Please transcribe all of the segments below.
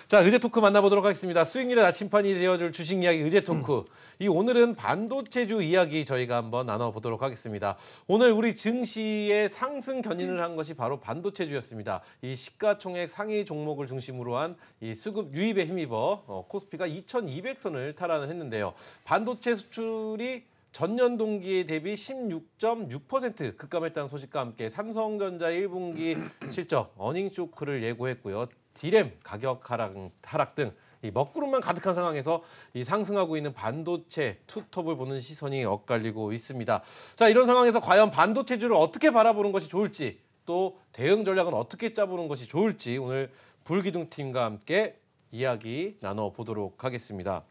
자, 의제 토크 만나보도록 하겠습니다. 수익률의 나침판이 되어줄 주식 이야기 의제 토크. 오늘은 반도체주 이야기 저희가 한번 나눠보도록 하겠습니다. 오늘 우리 증시의 상승 견인을 한 것이 바로 반도체주였습니다. 이 시가총액 상위 종목을 중심으로 한 이 수급 유입에 힘입어 코스피가 2200선을 탈환을 했는데요. 반도체 수출이 전년 동기에 대비 16.6% 급감했다는 소식과 함께 삼성전자 1분기 실적 어닝 쇼크를 예고했고요. 디램 가격 하락 등 이 먹구름만 가득한 상황에서 이 상승하고 있는 반도체 투톱을 보는 시선이 엇갈리고 있습니다. 자, 이런 상황에서 과연 반도체주를 어떻게 바라보는 것이 좋을지, 또 대응 전략은 어떻게 짜보는 것이 좋을지 오늘 불기둥팀과 함께 이야기 나눠보도록 하겠습니다.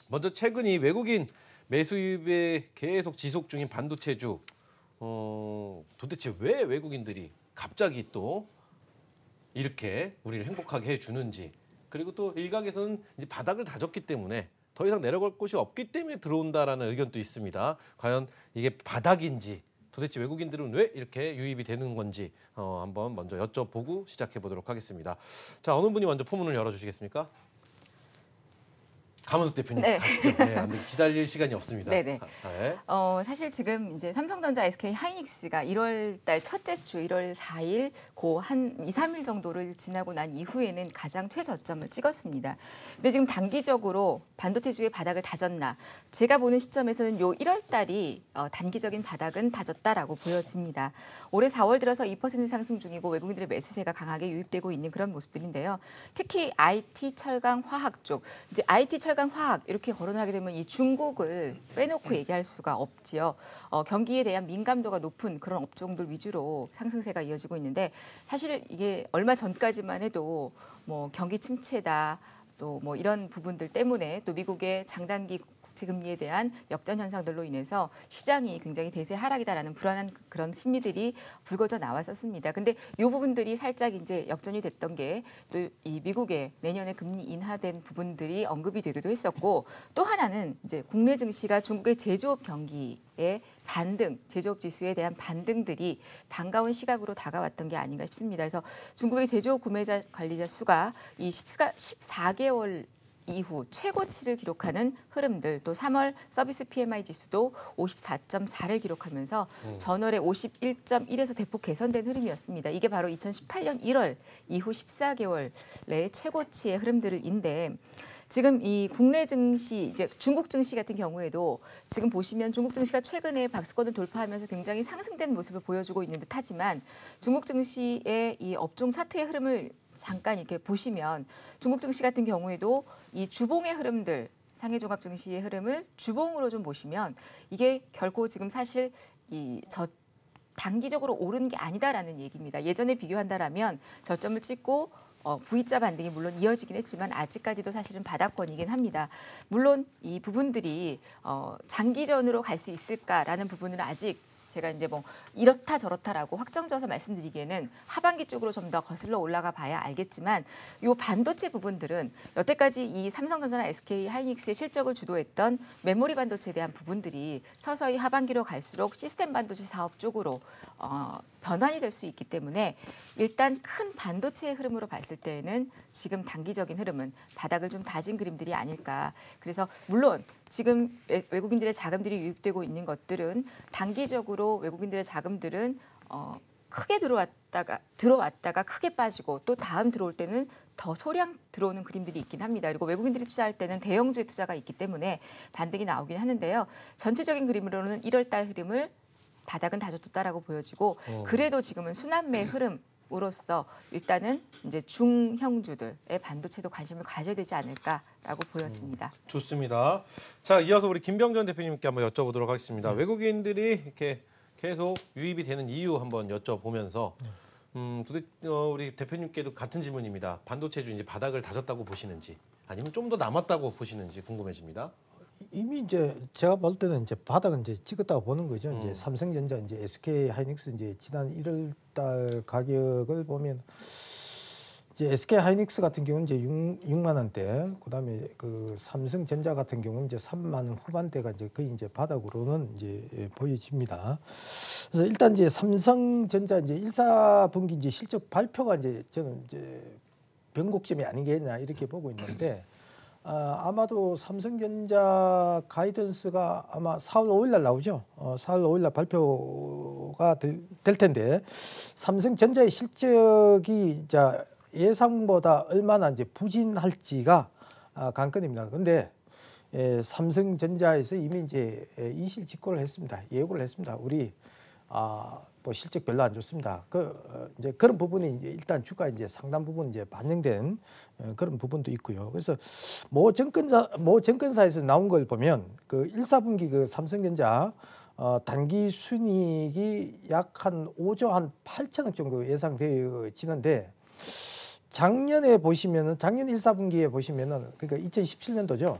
먼저 최근 이 외국인 매수 유입에 계속 지속 중인 반도체주, 도대체 왜 외국인들이 갑자기 또 이렇게 우리를 행복하게 해주는지, 그리고 또 일각에서는 이제 바닥을 다졌기 때문에 더 이상 내려갈 곳이 없기 때문에 들어온다라는 의견도 있습니다. 과연 이게 바닥인지, 도대체 외국인들은 왜 이렇게 유입이 되는 건지 한번 먼저 여쭤보고 시작해 보도록 하겠습니다. 자, 어느 분이 먼저 포문을 열어주시겠습니까? 강은숙 대표님, 네. 가시죠. 네, 기다릴 시간이 없습니다. 네네. 네. 사실 지금 이제 삼성전자, SK 하이닉스가 1월달 첫째 주 1월 4일 한 2, 3일 정도를 지나고 난 이후에는 가장 최저점을 찍었습니다. 근데 지금 단기적으로 반도체주의 바닥을 다졌나? 제가 보는 시점에서는 요 1월달이 단기적인 바닥은 다졌다라고 보여집니다. 올해 4월 들어서 2% 상승 중이고 외국인들의 매수세가 강하게 유입되고 있는 그런 모습들인데요. 특히 IT, 철강, 화학 쪽, 이제 IT, 철강, 화학 이렇게 거론을 하게 되면 이 중국을 빼놓고 얘기할 수가 없지요. 경기에 대한 민감도가 높은 그런 업종들 위주로 상승세가 이어지고 있는데, 사실 이게 얼마 전까지만 해도 뭐 경기 침체다, 또 뭐 이런 부분들 때문에 또 미국의 장단기 국채 금리에 대한 역전 현상들로 인해서 시장이 굉장히 대세 하락이다라는 불안한 그런 심리들이 불거져 나왔었습니다. 근데 이 부분들이 살짝 이제 역전이 됐던 게 또 이 미국의 내년에 금리 인하된 부분들이 언급이 되기도 했었고, 또 하나는 이제 국내 증시가 중국의 제조업 경기에 반등, 제조업 지수에 대한 반등들이 반가운 시각으로 다가왔던 게 아닌가 싶습니다. 그래서 중국의 제조업 구매자 관리자 수가 이 14개월 이후 최고치를 기록하는 흐름들, 또 3월 서비스 PMI 지수도 54.4를 기록하면서 전월에 51.1에서 대폭 개선된 흐름이었습니다. 이게 바로 2018년 1월 이후 14개월 내 최고치의 흐름들인데, 지금 이 국내 증시, 이제 중국 증시 같은 경우에도 지금 보시면 중국 증시가 최근에 박스권을 돌파하면서 굉장히 상승된 모습을 보여주고 있는 듯하지만, 중국 증시의 이 업종 차트의 흐름을 잠깐 이렇게 보시면 중국 증시 같은 경우에도 이 주봉의 흐름들, 상해 종합 증시의 흐름을 주봉으로 좀 보시면 이게 결코 지금 사실 단기적으로 오른 게 아니다라는 얘기입니다. 예전에 비교한다라면 저점을 찍고 V자 반등이 물론 이어지긴 했지만 아직까지도 사실은 바닥권이긴 합니다. 물론 이 부분들이 장기전으로 갈 수 있을까라는 부분은 아직 제가 이제 뭐 이렇다 저렇다라고 확정져서 말씀드리기에는 하반기 쪽으로 좀 더 거슬러 올라가 봐야 알겠지만, 이 반도체 부분들은 여태까지 이 삼성전자나 SK 하이닉스의 실적을 주도했던 메모리 반도체에 대한 부분들이 서서히 하반기로 갈수록 시스템 반도체 사업 쪽으로 변환이 될 수 있기 때문에, 일단 큰 반도체의 흐름으로 봤을 때는 지금 단기적인 흐름은 바닥을 좀 다진 그림들이 아닐까. 그래서 물론 지금 외국인들의 자금들이 유입되고 있는 것들은 단기적으로 외국인들의 자금들은 크게 들어왔다가 크게 빠지고, 또 다음 들어올 때는 더 소량 들어오는 그림들이 있긴 합니다. 그리고 외국인들이 투자할 때는 대형주의 투자가 있기 때문에 반등이 나오긴 하는데요. 전체적인 그림으로는 1월달 흐름을 바닥은 다졌다라고 보여지고, 그래도 지금은 순환매 흐름으로서 일단은 이제 중형주들의 반도체도 관심을 가져야 되지 않을까라고 보여집니다. 좋습니다. 자, 이어서 우리 김병전 대표님께 한번 여쭤보도록 하겠습니다. 외국인들이 이렇게 계속 유입이 되는 이유 한번 여쭤보면서 우리 대표님께도 같은 질문입니다. 반도체주 이제 바닥을 다졌다고 보시는지, 아니면 좀 더 남았다고 보시는지 궁금해집니다. 이미 이제 제가 볼 때는 이제 바닥은 이제 찍었다고 보는 거죠. 이제 삼성전자, 이제 SK 하이닉스 이제 지난 1월달 가격을 보면 이제 SK 하이닉스 같은 경우는 이제 6만 원대, 그다음에 그 삼성전자 같은 경우는 이제 3만 원 후반대가 이제 거의 이제 바닥으로는 이제 보여집니다. 그래서 일단 이제 삼성전자 이제 1, 4분기 이제 실적 발표가 이제 저는 이제 변곡점이 아니겠냐 이렇게 보고 있는데 아마도 삼성전자 가이던스가 아마 4월 5일 날 나오죠. 4월 5일 날 발표가 될 텐데 삼성전자의 실적이 자 예상보다 얼마나 이제 부진할지가 관건입니다. 근데 삼성전자에서 이미 이제 이실직고를 했습니다. 예고를 했습니다. 우리 뭐 실적 별로 안 좋습니다. 이제 그런 부분이 이제 일단 주가 이제 상당 부분 이제 반영된 그런 부분도 있고요. 그래서 모 증권사에서 나온 걸 보면 그 1사분기 그 삼성전자 단기 순이익이 약 한 5조 한 8천억 정도 예상되어지는데 작년에 보시면은 작년 1사분기에 보시면은 그러니까 2017년도죠.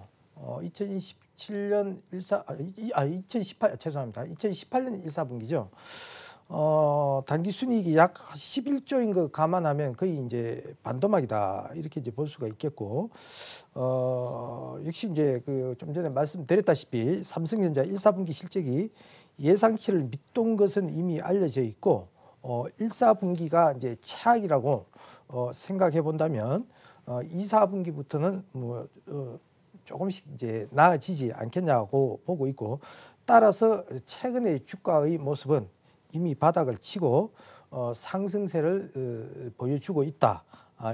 2018 죄송합니다. 2018년 1사분기죠. 단기 순이익이 약 11조인 거 감안하면 거의 이제 반토막이다 이렇게 이제 볼 수가 있겠고, 역시 이제 그 좀 전에 말씀드렸다시피 삼성전자 1사분기 실적이 예상치를 밑돈 것은 이미 알려져 있고, 1사분기가 이제 최악이라고 생각해 본다면 2사분기부터는 뭐 조금씩 이제 나아지지 않겠냐고 보고 있고, 따라서 최근의 주가의 모습은 이미 바닥을 치고 상승세를 보여주고 있다.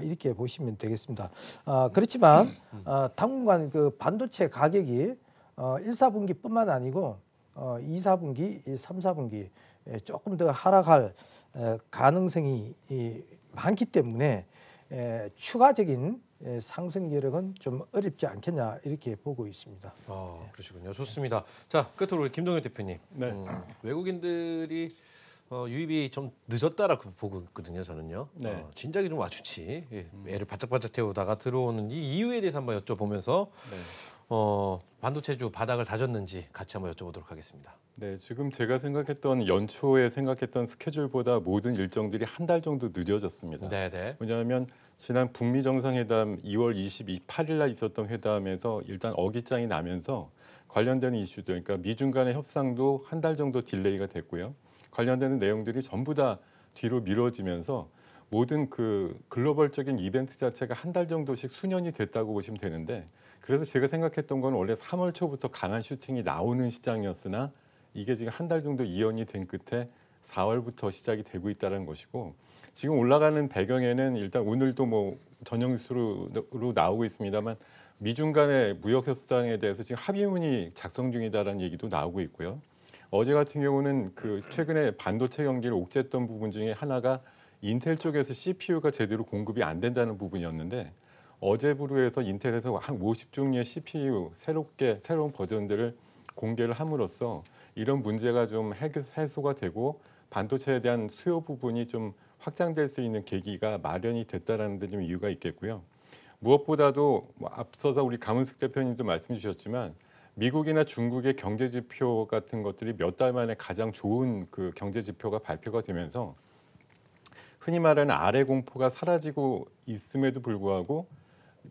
이렇게 보시면 되겠습니다. 그렇지만 당분간 그 반도체 가격이 1사분기뿐만 아니고 2사분기, 3사분기 조금 더 하락할 가능성이 많기 때문에 추가적인 상승 여력은 좀 어렵지 않겠냐 이렇게 보고 있습니다. 그러시군요. 좋습니다. 자, 끝으로 우리 김동현 대표님. 네. 외국인들이 유입이 좀 늦었다라고 보고 있거든요. 저는요. 네. 진작에 좀 와주지. 애를 바짝바짝 태우다가 들어오는 이 이유에 대해서 한번 여쭤보면서 네. 반도체주 바닥을 다졌는지 같이 한번 여쭤보도록 하겠습니다. 네, 지금 제가 생각했던 연초에 생각했던 스케줄보다 모든 일정들이 한 달 정도 늦어졌습니다. 네네. 왜냐하면 지난 북미 정상회담 2월 28일 날 있었던 회담에서 일단 어깃장이 나면서 관련된 이슈들, 그러니까 미중 간의 협상도 한 달 정도 딜레이가 됐고요. 관련되는 내용들이 전부 다 뒤로 미뤄지면서 모든 그 글로벌적인 이벤트 자체가 한 달 정도씩 수년이 됐다고 보시면 되는데, 그래서 제가 생각했던 건 원래 3월 초부터 강한 슈팅이 나오는 시장이었으나 이게 지금 한 달 정도 이연이 된 끝에 4월부터 시작이 되고 있다는 것이고, 지금 올라가는 배경에는 일단 오늘도 뭐 저녁 뉴스로 나오고 있습니다만 미중 간의 무역 협상에 대해서 지금 합의문이 작성 중이다라는 얘기도 나오고 있고요. 어제 같은 경우는 그 최근에 반도체 경기를 옥죄했던 부분 중에 하나가 인텔 쪽에서 CPU가 제대로 공급이 안 된다는 부분이었는데, 어제부로 해서 인텔에서 한 50종류의 CPU 새로운 버전들을 공개를 함으로써 이런 문제가 좀 해소가 되고 반도체에 대한 수요 부분이 좀 확장될 수 있는 계기가 마련이 됐다라는 데 좀 이유가 있겠고요. 무엇보다도 뭐 앞서서 우리 강은숙 대표님도 말씀 주셨지만 미국이나 중국의 경제 지표 같은 것들이 몇 달 만에 가장 좋은 그 경제 지표가 발표가 되면서 흔히 말하는 아래 공포가 사라지고 있음에도 불구하고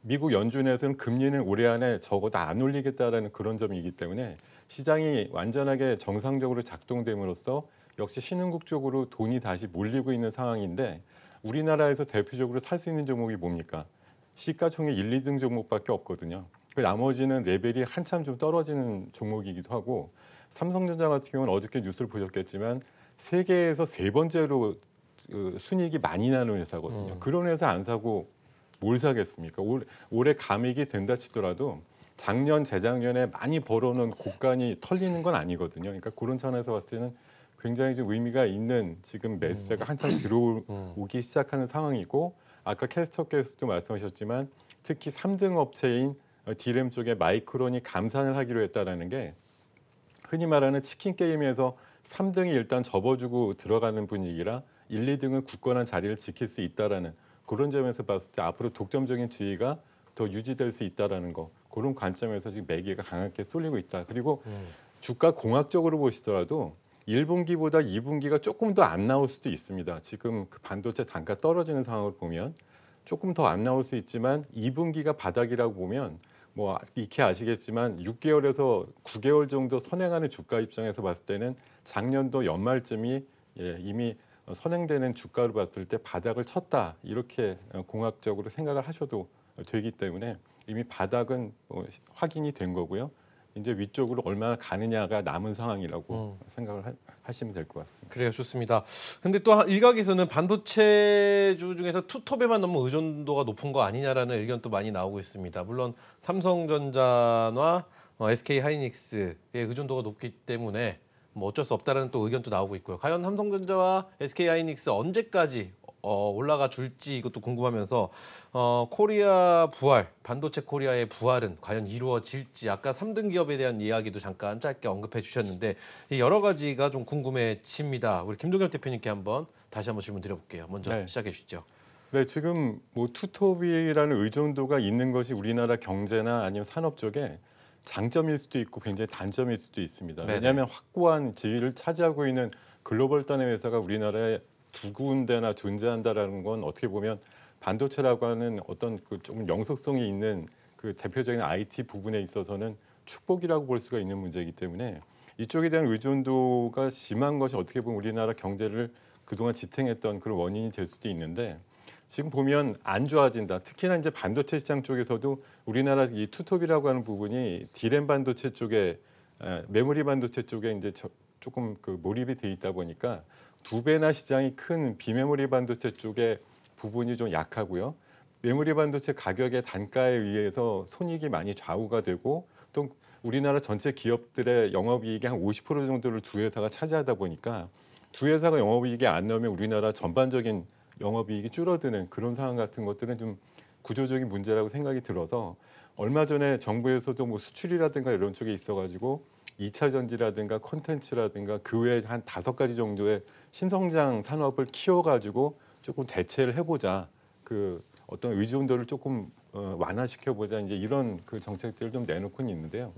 미국 연준에서는 금리는 올해 안에 적어도 안 올리겠다라는 그런 점이기 때문에 시장이 완전하게 정상적으로 작동됨으로써 역시 신흥국 쪽으로 돈이 다시 몰리고 있는 상황인데, 우리나라에서 대표적으로 살 수 있는 종목이 뭡니까? 시가총액 1, 2등 종목밖에 없거든요. 그 나머지는 레벨이 한참 좀 떨어지는 종목이기도 하고, 삼성전자 같은 경우는 어저께 뉴스를 보셨겠지만 세계에서 세 번째로 순이익이 많이 나는 회사거든요. 그런 회사 안 사고 뭘 사겠습니까? 올해 감익이 된다 치더라도 작년, 재작년에 많이 벌어놓은 고간이 털리는 건 아니거든요. 그러니까 그런 차원에서 봤을 때는 굉장히 좀 의미가 있는 지금 매수세가 한참 들어오기 시작하는 상황이고, 아까 캐스터께서도 말씀하셨지만 특히 3등 업체인 D램 쪽에 마이크론이 감산을 하기로 했다라는 게 흔히 말하는 치킨 게임에서 3등이 일단 접어주고 들어가는 분위기라 1, 2등은 굳건한 자리를 지킬 수 있다라는 그런 점에서 봤을 때 앞으로 독점적인 지위가 더 유지될 수 있다라는 거, 그런 관점에서 지금 매기가 강하게 쏠리고 있다. 그리고 주가 공학적으로 보시더라도 1분기보다 2분기가 조금 더 안 나올 수도 있습니다. 지금 그 반도체 단가 떨어지는 상황을 보면 조금 더 안 나올 수 있지만 2분기가 바닥이라고 보면 뭐 익히 아시겠지만 6개월에서 9개월 정도 선행하는 주가 입장에서 봤을 때는 작년도 연말쯤이 이미 선행되는 주가를 봤을 때 바닥을 쳤다 이렇게 공학적으로 생각을 하셔도 되기 때문에 이미 바닥은 확인이 된 거고요. 이제 위쪽으로 얼마나 가느냐가 남은 상황이라고 생각을 하시면 될 것 같습니다. 그래요, 좋습니다. 근데 또 일각에서는 반도체주 중에서 투톱에만 너무 의존도가 높은 거 아니냐라는 의견도 많이 나오고 있습니다. 물론 삼성전자나 SK 하이닉스의 의존도가 높기 때문에 뭐 어쩔 수 없다라는 또 의견도 나오고 있고요. 과연 삼성전자와 SK 하이닉스 언제까지 올라가 줄지 이것도 궁금하면서 코리아 부활, 반도체 코리아의 부활은 과연 이루어질지 아까 3등 기업에 대한 이야기도 잠깐 짧게 언급해 주셨는데 여러 가지가 좀 궁금해집니다. 우리 김동엽 대표님께 다시 한번 질문 드려볼게요. 먼저 네. 시작해 주시죠. 네, 지금 뭐 투톱이라는 의존도가 있는 것이 우리나라 경제나 아니면 산업 쪽에 장점일 수도 있고 굉장히 단점일 수도 있습니다. 네네. 왜냐하면 확고한 지위를 차지하고 있는 글로벌 단위 회사가 우리나라에 두 군데나 존재한다라는 건 어떻게 보면 반도체라고 하는 어떤 그 좀 영속성이 있는 그 대표적인 IT 부분에 있어서는 축복이라고 볼 수가 있는 문제이기 때문에 이쪽에 대한 의존도가 심한 것이 어떻게 보면 우리나라 경제를 그동안 지탱했던 그런 원인이 될 수도 있는데 지금 보면 안 좋아진다. 특히나 이제 반도체 시장 쪽에서도 우리나라 이 투톱이라고 하는 부분이 디램 반도체 쪽에 메모리 반도체 쪽에 이제 조금 그 몰입이 돼 있다 보니까 두 배나 시장이 큰 비메모리 반도체 쪽에 부분이 좀 약하고요. 메모리 반도체 가격의 단가에 의해서 손익이 많이 좌우가 되고 또 우리나라 전체 기업들의 영업이익의 한 50% 정도를 두 회사가 차지하다 보니까 두 회사가 영업이익이 안 나오면 우리나라 전반적인 영업이익이 줄어드는 그런 상황 같은 것들은 좀 구조적인 문제라고 생각이 들어서 얼마 전에 정부에서도 뭐 수출이라든가 이런 쪽에 있어가지고 2차 전지라든가 콘텐츠라든가 그 외에 한 5가지 정도의 신성장 산업을 키워가지고 조금 대체를 해보자. 그 어떤 의존도를 조금 완화시켜보자. 이제 이런 그 정책들을 좀 내놓고는 있는데요.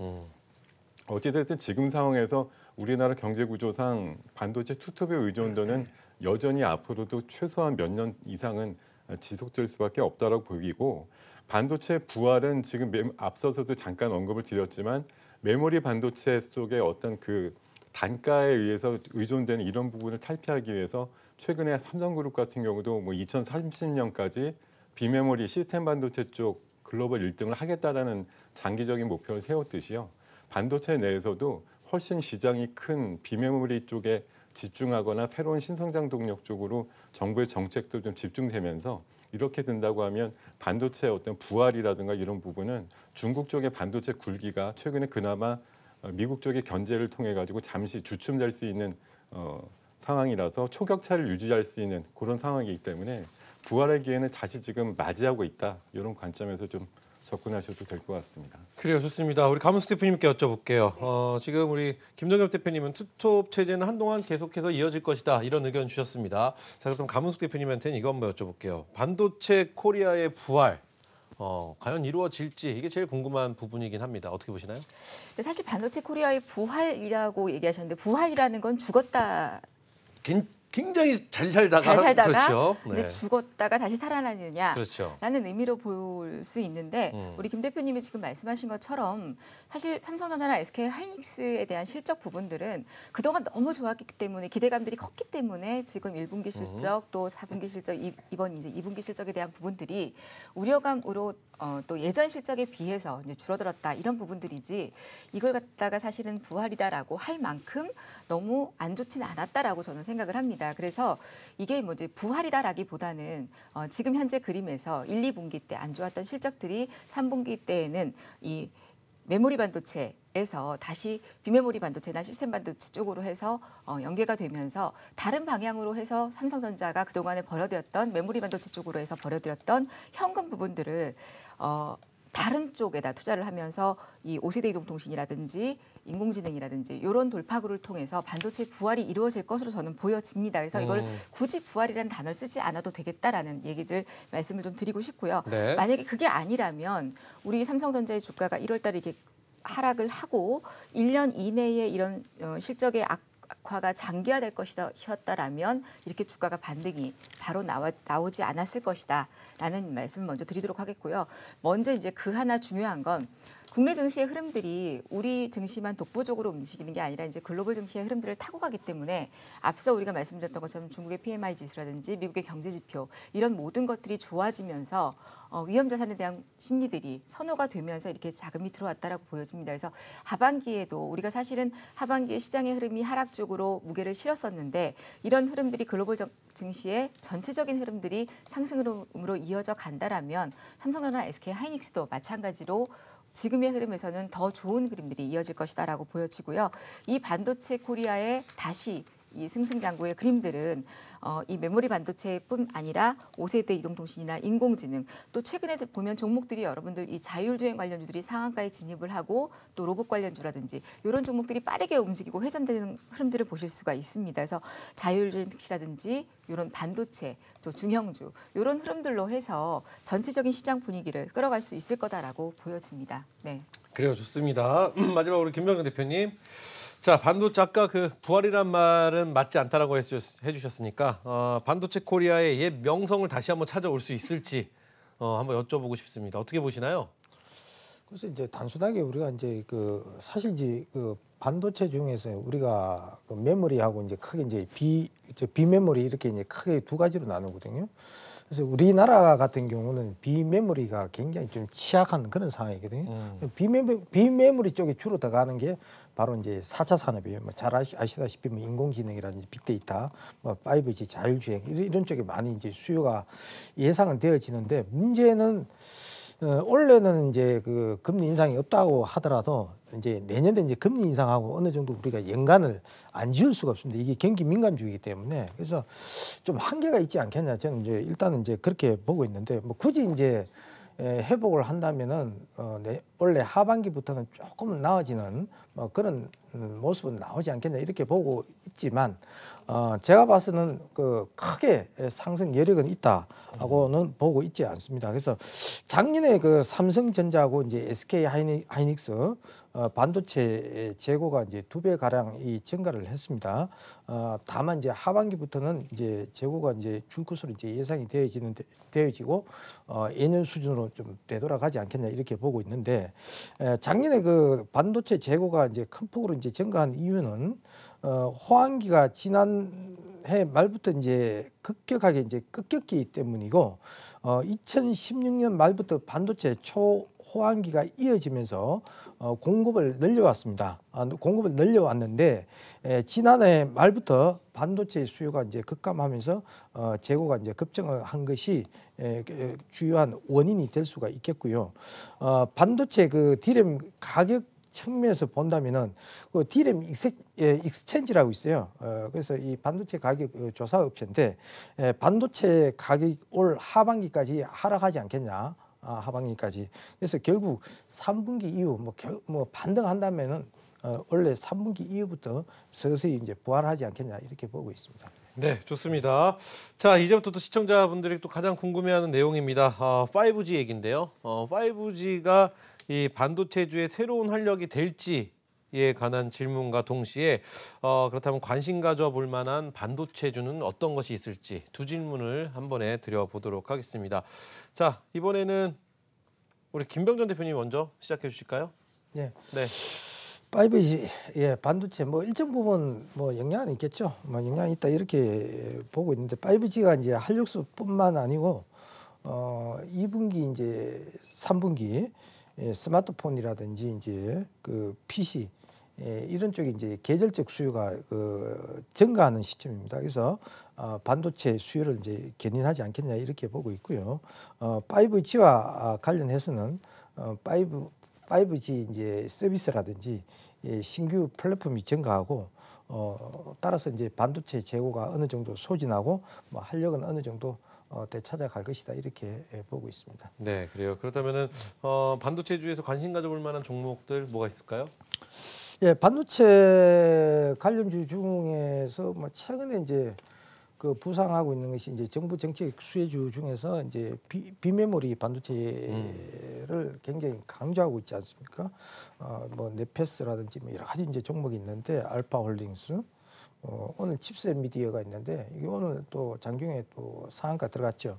어찌됐든 지금 상황에서 우리나라 경제 구조상 반도체 투톱의 의존도는 여전히 앞으로도 최소한 몇 년 이상은 지속될 수밖에 없다라고 보이고 반도체 부활은 지금 앞서서도 잠깐 언급을 드렸지만 메모리 반도체 속의 어떤 그 단가에 의해서 의존되는 이런 부분을 탈피하기 위해서 최근에 삼성그룹 같은 경우도 뭐 2030년까지 비메모리 시스템 반도체 쪽 글로벌 1등을 하겠다라는 장기적인 목표를 세웠듯이요. 반도체 내에서도 훨씬 시장이 큰 비메모리 쪽에 집중하거나 새로운 신성장 동력 쪽으로 정부의 정책도 좀 집중되면서 이렇게 된다고 하면 반도체의 어떤 부활이라든가 이런 부분은 중국 쪽의 반도체 굴기가 최근에 그나마 미국 쪽의 견제를 통해 가지고 잠시 주춤될 수 있는 상황이라서 초격차를 유지할 수 있는 그런 상황이기 때문에 부활의 기회는 다시 지금 맞이하고 있다. 이런 관점에서 좀 접근하셔도 될 것 같습니다. 그래요, 좋습니다. 우리 가문숙 대표님께 여쭤볼게요. 지금 우리 김동엽 대표님은 투톱 체제는 한동안 계속해서 이어질 것이다 이런 의견 주셨습니다. 자, 그럼 가문숙 대표님한테는 이거 한번 여쭤볼게요. 반도체 코리아의 부활 과연 이루어질지 이게 제일 궁금한 부분이긴 합니다. 어떻게 보시나요? 근데 사실 반도체 코리아의 부활이라고 얘기하셨는데 부활이라는 건 죽었다. 굉장히 잘 살다가 그렇죠. 이제 네. 죽었다가 다시 살아나느냐라는 그렇죠. 의미로 볼 수 있는데 우리 김 대표님이 지금 말씀하신 것처럼 사실 삼성전자나 SK 하이닉스에 대한 실적 부분들은 그동안 너무 좋았기 때문에 기대감들이 컸기 때문에 지금 1분기 실적 또 4분기 실적 이번 이제 2분기 실적에 대한 부분들이 우려감으로 또 예전 실적에 비해서 이제 줄어들었다 이런 부분들이지 이걸 갖다가 사실은 부활이다라고 할 만큼 너무 안 좋지는 않았다라고 저는 생각을 합니다. 그래서 이게 뭐 이제 부활이다라기보다는 지금 현재 그림에서 1, 2분기 때 안 좋았던 실적들이 3분기 때에는 이 메모리 반도체에서 다시 비메모리 반도체나 시스템 반도체 쪽으로 해서 연계가 되면서 다른 방향으로 해서 삼성전자가 그동안에 버려들였던 메모리 반도체 쪽으로 해서 버려들였던 현금 부분들을 다른 쪽에다 투자를 하면서 이 5세대 이동통신이라든지 인공지능이라든지 이런 돌파구를 통해서 반도체 부활이 이루어질 것으로 저는 보여집니다. 그래서 이걸 굳이 부활이라는 단어를 쓰지 않아도 되겠다라는 얘기를 말씀을 좀 드리고 싶고요. 네. 만약에 그게 아니라면 우리 삼성전자의 주가가 1월 달에 이렇게 하락을 하고 1년 이내에 이런 실적의 악화가 장기화될 것이었다라면 이렇게 주가가 반등이 바로 나오지 않았을 것이다라는 말씀을 먼저 드리도록 하겠고요. 먼저 이제 그 하나 중요한 건 국내 증시의 흐름들이 우리 증시만 독보적으로 움직이는 게 아니라 이제 글로벌 증시의 흐름들을 타고 가기 때문에 앞서 우리가 말씀드렸던 것처럼 중국의 PMI 지수라든지 미국의 경제 지표 이런 모든 것들이 좋아지면서 위험 자산에 대한 심리들이 선호가 되면서 이렇게 자금이 들어왔다라고 보여집니다. 그래서 하반기에도 우리가 사실은 하반기에 시장의 흐름이 하락 쪽으로 무게를 실었었는데 이런 흐름들이 글로벌 증시의 전체적인 흐름들이 상승 흐름으로 이어져 간다라면 삼성전자, SK 하이닉스도 마찬가지로 지금의 흐름에서는 더 좋은 그림들이 이어질 것이다라고 보여지고요. 이 반도체 코리아의 다시 이 승승장구의 그림들은 이 메모리 반도체뿐 아니라 5세대 이동통신이나 인공지능 또 최근에 보면 종목들이 여러분들 이 자율주행 관련주들이 상한가에 진입을 하고 또 로봇 관련주라든지 이런 종목들이 빠르게 움직이고 회전되는 흐름들을 보실 수가 있습니다. 그래서 자율주행 특시라든지 이런 반도체 또 중형주 이런 흐름들로 해서 전체적인 시장 분위기를 끌어갈 수 있을 거다라고 보여집니다. 네. 그래요, 좋습니다. 마지막으로 김병준 대표님. 자, 반도체 아까 그 부활이란 말은 맞지 않다라고 해주셨으니까 반도체 코리아의 옛 명성을 다시 한번 찾아올 수 있을지 한번 여쭤보고 싶습니다. 어떻게 보시나요? 그래서 이제 단순하게 우리가 이제 사실 이제 반도체 중에서 우리가 그 메모리하고 이제 크게 이제 비메모리 이렇게 이제 크게 두 가지로 나누거든요. 그래서 우리나라 같은 경우는 비메모리가 굉장히 좀 취약한 그런 상황이거든요. 비메모리 쪽에 주로 들어가는 게 바로 이제 4차 산업이에요. 뭐 잘 아시다시피 뭐 인공지능이라든지 빅데이터, 뭐 5G 자율주행 이런 쪽에 많이 이제 수요가 예상은 되어지는데 문제는 올해는 이제 그 금리 인상이 없다고 하더라도 이제 내년에 이제 금리 인상하고 어느 정도 우리가 연관을 안 지을 수가 없습니다. 이게 경기 민감주이기 때문에 그래서 좀 한계가 있지 않겠냐. 저는 이제 일단은 이제 그렇게 보고 있는데 뭐 굳이 이제 회복을 한다면은 원래 하반기부터는 조금 나아지는 뭐 그런 모습은 나오지 않겠냐 이렇게 보고 있지만 제가 봐서는 그 크게 상승 여력은 있다하고는 보고 있지 않습니다. 그래서 작년에 그 삼성전자하고 이제 SK 하이닉스 반도체 재고가 이제 2배 가량 이 증가를 했습니다. 다만 이제 하반기부터는 이제 재고가 이제 줄 것으로 이제 예상이 되어지고 예년 수준으로 좀 되돌아가지 않겠냐 이렇게 보고 있는데 작년에 그 반도체 재고가 이제 큰 폭으로 이제 증가한 이유는 호황기가 지난해 말부터 이제 급격하게 이제 꺾였기 때문이고 2016년 말부터 반도체 초호황기가 이어지면서 공급을 늘려왔습니다. 공급을 늘려왔는데 지난해 말부터 반도체 수요가 이제 급감하면서 재고가 이제 급증을 한 것이 주요한 원인이 될 수가 있겠고요. 반도체 그 디램 가격 측면에서 본다면은 그 디램 익스체인지라고 있어요. 그래서 이 반도체 가격 조사 업체인데 반도체 가격 올 하반기까지 하락하지 않겠냐. 하반기까지. 그래서 결국 3분기 이후 뭐 반등한다면은 원래 3분기 이후부터 서서히 이제 부활하지 않겠냐 이렇게 보고 있습니다. 네, 좋습니다. 자, 이제부터 또 시청자분들이 또 가장 궁금해하는 내용입니다. 5G 얘기인데요. 5G가 이 반도체주의 새로운 활력이 될지에 관한 질문과 동시에 그렇다면 관심 가져볼 만한 반도체주는 어떤 것이 있을지 두 질문을 한 번에 드려보도록 하겠습니다. 자, 이번에는 우리 김병준 대표님 먼저 시작해 주실까요? 네. 네. 5G 반도체 뭐 일정 부분 뭐 영향은 있겠죠. 뭐 영향이 있다 이렇게 보고 있는데 5G가 이제 한력수뿐만 아니고 2분기 이제 3분기 스마트폰이라든지 이제 그 PC 이런 쪽에 이제 계절적 수요가 증가하는 시점입니다. 그래서 반도체 수요를 이제 견인하지 않겠냐 이렇게 보고 있고요. 5G와 관련해서는 5G 이제 서비스라든지 신규 플랫폼이 증가하고 따라서 이제 반도체 재고가 어느 정도 소진하고 뭐 활력은 어느 정도 되찾아갈 것이다 이렇게 보고 있습니다. 네, 그래요. 그렇다면은 반도체주에서 관심 가져볼 만한 종목들 뭐가 있을까요? 예, 반도체 관련주 중에서 뭐 최근에 이제 그 부상하고 있는 것이 이제 정부 정책 수혜주 중에서 이제 비메모리 반도체를 굉장히 강조하고 있지 않습니까? 뭐 네페스라든지 뭐 여러 가지 이제 종목이 있는데 알파홀딩스, 오늘 칩셋 미디어가 있는데 이게 오늘 또 장중에 또 상한가 들어갔죠.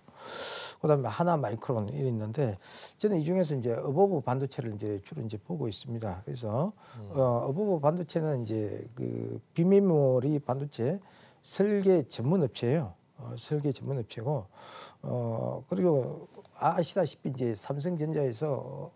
그다음에 하나 마이크론 이 있는데 저는 이 중에서 이제 어버브 반도체를 이제 주로 이제 보고 있습니다. 그래서 어버브 반도체는 이제 그 비메모리 반도체 설계 전문 업체예요. 설계 전문 업체고 그리고 아시다시피 이제 삼성전자에서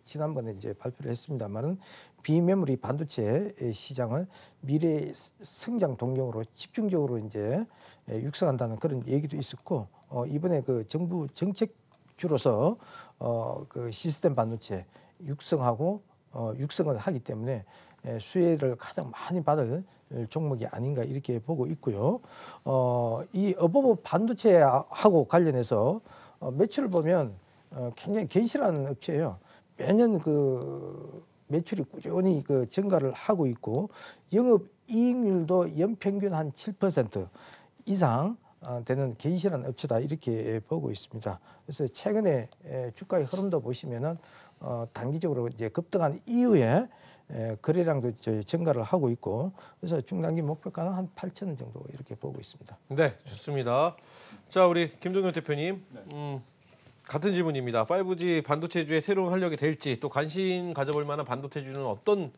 지난번에 이제 발표를 했습니다만은 비메모리 반도체 시장을 미래 성장 동력으로 집중적으로 이제 육성한다는 그런 얘기도 있었고 이번에 그 정부 정책주로서 그 시스템 반도체 육성하고 육성을 하기 때문에 수혜를 가장 많이 받을 종목이 아닌가 이렇게 보고 있고요. 이 어버브 반도체하고 관련해서 매출을 보면 굉장히 견실한 업체예요. 매년 그 매출이 꾸준히 그 증가를 하고 있고 영업 이익률도 연평균 한 7% 이상 되는 견실한 업체다 이렇게 보고 있습니다. 그래서 최근에 주가의 흐름도 보시면은 단기적으로 이제 급등한 이후에 거래량도 증가를 하고 있고 그래서 중단기 목표가는 한 8,000원 정도 이렇게 보고 있습니다. 네, 좋습니다. 자, 우리 김종현 대표님. 같은 질문입니다. 5G 반도체주의 새로운 활력이 될지 또 관심 가져볼 만한 반도체주는 어떤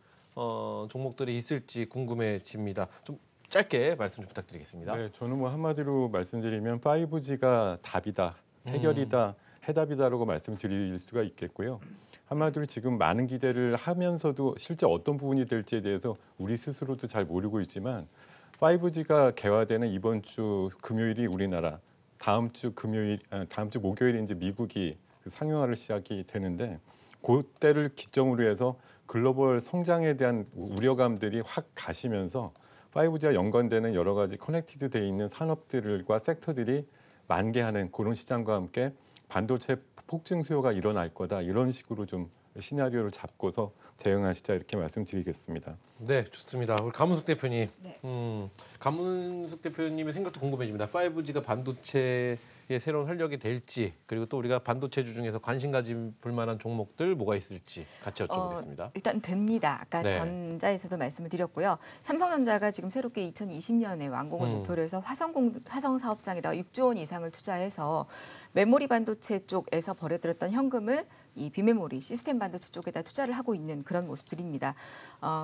종목들이 있을지 궁금해집니다. 좀 짧게 말씀 좀 부탁드리겠습니다. 네, 저는 뭐 한마디로 말씀드리면 5G가 답이다, 해결이다, 해답이다라고 말씀드릴 수가 있겠고요. 한마디로 지금 많은 기대를 하면서도 실제 어떤 부분이 될지에 대해서 우리 스스로도 잘 모르고 있지만 5G가 개화되는 이번 주 금요일이 우리나라, 다음 주 목요일에 이제 미국이 그 상용화를 시작이 되는데 그때를 기점으로 해서 글로벌 성장에 대한 우려감들이 확 가시면서 5G와 연관되는 여러 가지 커넥티드 돼 있는 산업들과 섹터들이 만개하는 그런 시장과 함께 반도체 폭증 수요가 일어날 거다 이런 식으로 좀 시나리오를 잡고서 대응하시자 이렇게 말씀드리겠습니다. 네, 좋습니다. 우리 감은숙 대표님. 네. 감은숙 대표님의 생각도 궁금해집니다. 5G가 반도체의 새로운 활력이 될지 그리고 또 우리가 반도체주 중에서 관심 가질 만한 종목들 뭐가 있을지 같이 여쭤보겠습니다. 일단 됩니다. 아까 네. 전자에서도 말씀을 드렸고요. 삼성전자가 지금 새롭게 2020년에 완공을 목표로 해서 화성 사업장에다가 6조 원 이상을 투자해서 메모리 반도체 쪽에서 벌어들였던 현금을 이 비메모리 시스템 반도체 쪽에다 투자를 하고 있는 그런 모습들입니다.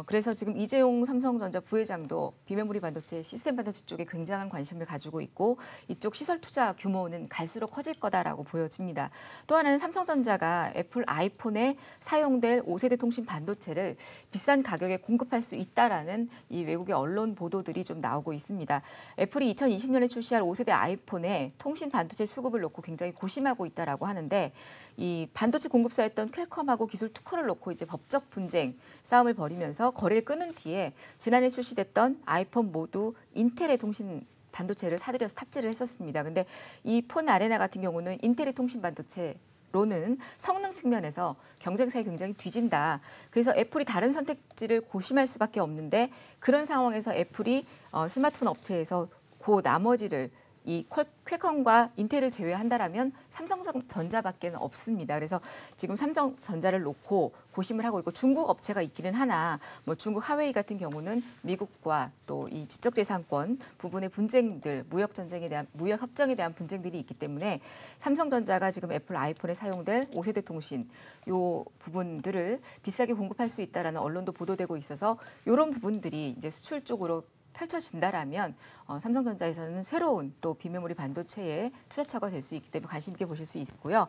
그래서 지금 이재용 삼성전자 부회장도 비메모리 반도체 시스템 반도체 쪽에 굉장한 관심을 가지고 있고 이쪽 시설 투자 규모는 갈수록 커질 거다라고 보여집니다. 또 하나는 삼성전자가 애플 아이폰에 사용될 5세대 통신 반도체를 비싼 가격에 공급할 수 있다라는 이 외국의 언론 보도들이 좀 나오고 있습니다. 애플이 2020년에 출시할 5세대 아이폰에 통신 반도체 수급을 놓고 굉장히 고심하고 있다라고 하는데 이 반도체 공급사였던 퀄컴하고 기술 특허를 놓고 이제 법적 분쟁 싸움을 벌이면서 거래를 끊은 뒤에 지난해 출시됐던 아이폰 모두 인텔의 통신 반도체를 사들여서 탑재를 했었습니다. 근데 이 폰 아레나 같은 경우는 인텔의 통신 반도체로는 성능 측면에서 경쟁사에 굉장히 뒤진다. 그래서 애플이 다른 선택지를 고심할 수밖에 없는데 그런 상황에서 애플이 스마트폰 업체에서 그 나머지를 이 퀄컴과 인텔을 제외한다라면 삼성전자밖에는 없습니다. 그래서 지금 삼성전자를 놓고 고심을 하고 있고 중국 업체가 있기는 하나 뭐 중국 하웨이 같은 경우는 미국과 또 이 지적재산권 부분의 분쟁들, 무역 협정에 대한 분쟁들이 있기 때문에 삼성전자가 지금 애플 아이폰에 사용될 5세대 통신 요 부분들을 비싸게 공급할 수 있다라는 언론도 보도되고 있어서 이런 부분들이 이제 수출 쪽으로 펼쳐진다라면 삼성전자에서는 새로운 또 비메모리 반도체의 투자처가 될 수 있기 때문에 관심 있게 보실 수 있고요.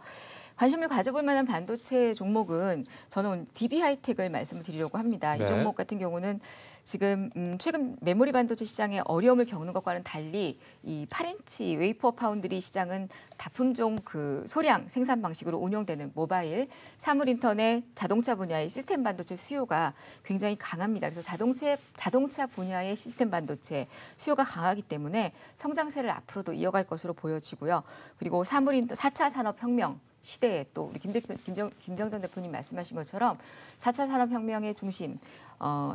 관심을 가져볼 만한 반도체 종목은 저는 DB 하이텍을 말씀을 드리려고 합니다. 네. 이 종목 같은 경우는 지금 최근 메모리 반도체 시장에 어려움을 겪는 것과는 달리 이 8인치 웨이퍼 파운드리 시장은 다품종 그 소량 생산 방식으로 운영되는 모바일, 사물 인터넷, 자동차 분야의 시스템 반도체 수요가 굉장히 강합니다. 그래서 자동차 분야의 시스템 반도체 수요가 강하기 때문에 성장세를 앞으로도 이어갈 것으로 보여지고요. 그리고 4차 산업혁명 시대에 또 우리 김병정 대표님 말씀하신 것처럼 4차 산업혁명의 중심,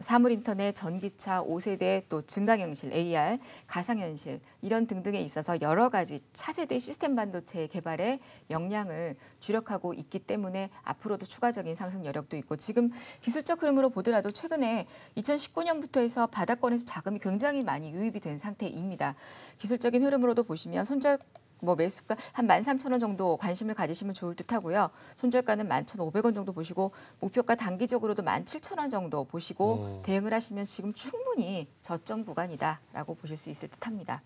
사물 인터넷, 전기차, 5세대 또 증강현실, AR, 가상현실 이런 등등에 있어서 여러 가지 차세대 시스템 반도체 개발에 역량을 주력하고 있기 때문에 앞으로도 추가적인 상승 여력도 있고 지금 기술적 흐름으로 보더라도 최근에 2019년부터 해서 바닥권에서 자금이 굉장히 많이 유입이 된 상태입니다. 기술적인 흐름으로도 보시면 손절 매수가 한 13,000원 정도 관심을 가지시면 좋을 듯하고요. 손절가는 11,500원 정도 보시고 목표가 단기적으로도 17,000원 정도 보시고 대응을 하시면 지금 충분히 저점 구간이다라고 보실 수 있을 듯합니다.